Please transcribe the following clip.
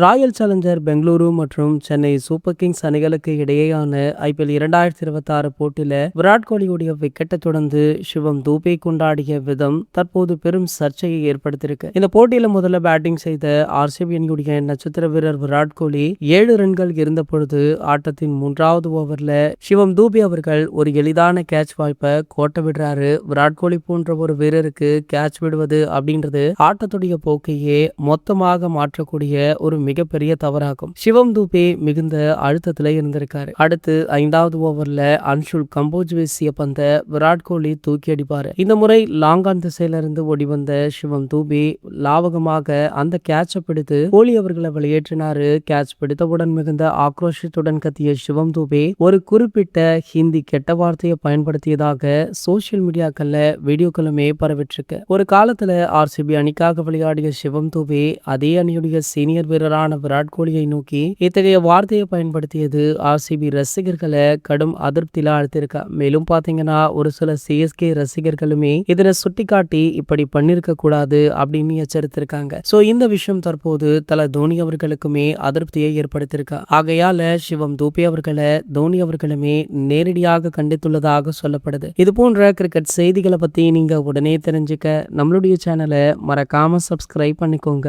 Royal challenger Bengaluru மற்றும் Chennai super Kings அணிகளுக்கு இடையேயான IPL 2026 போட்டியில விராட் கோலியுடைய விக்கெட்டை தொடர்ந்து சிவம் தூபே கொண்டாடிய விதம் தற்போது பெரும் சர்ச்சையை ஏற்படுத்தியிருக்கு. இந்த போட்டியில முதல்ல பேட்டிங் செய்த RCB அணியுடைய நட்சத்திர வீரர் விராட் கோலி 7 ரன்கள் இருந்த பொழுது ஆட்டத்தின் 3வது ஓவர்ல சிவம் தூபே அவர்கள் ஒரு எளிதான கேட்ச் வாய்ப்பை கோட்ட விடுறாரு. விராட் கோலி போன்ற ஒரு வீரருக்கு கேட்ச் விடுவது அப்படின்றது ஆட்டத்துடைய போக்கையே மொத்தமாக மாற்றக்கூடிய ஒரு மிகப்பெரிய தவறாகும். சிவம் தூபே மிகுந்த அழுத்தத்துல இருந்திருக்காரு. அடுத்து 5வது ஓவர்ல அன்ஷுல் கம்போஜ் வீசிய பந்த விராட் கோலி தூக்கி அடிப்பாரு. இந்த முறை லாங் ஆன் திசையில இருந்து ஓடி வந்த சிவம் தூபே லாவகமாக அந்த கேட்சை பிடித்து கோலி அவர்களை வெளியேற்றினாரு. கேட்ச் பிடித்தவுடன் மிகுந்த ஆக்ரோஷத்துடன் கத்திய சிவம் தூபே ஒரு குறிப்பிட்ட ஹிந்தி கெட்ட வார்த்தையை பயன்படுத்தியதாக சோசியல் மீடியாக்கள்ல வீடியோக்களுமே பரவிட்டிருக்கு. ஒரு காலத்துல RCB அணிக்காக விளையாடிய சிவம் தூபே அதே அணியுடைய சீனியர் வீரரான விராட் கோலியை நோக்கி இத்தகைய வார்த்தையை பயன்படுத்தியது RCB ரசிகர்களை கடும் அதிருப்தியில ஆழ்த்திருக்கா. மேலும் பாத்தீங்கன்னா ஒரு சில CSK ரசிகர்களுமே இதனை சுட்டிக்காட்டி இப்படி பண்ணிருக்க கூடாது அப்படின்னு எச்சரித்திருக்காங்க. சோ இந்த விஷயம் தற்போது தல தோனி அவர்களுக்குமே அதிருப்தியை ஏற்படுத்தியிருக்கா. ஆகையால சிவம் தூபே அவர்களை தோனி அவர்களுமே நேரடியாக கண்டித்துள்ளதாக சொல்லப்படுது. இது போன்ற கிரிக்கெட் செய்திகளை பத்தி நீங்க உடனே தெரிஞ்சுக்க நம்மளுடைய சேனலை மறக்காம சப்ஸ்கிரைப் பண்ணிக்கோங்க.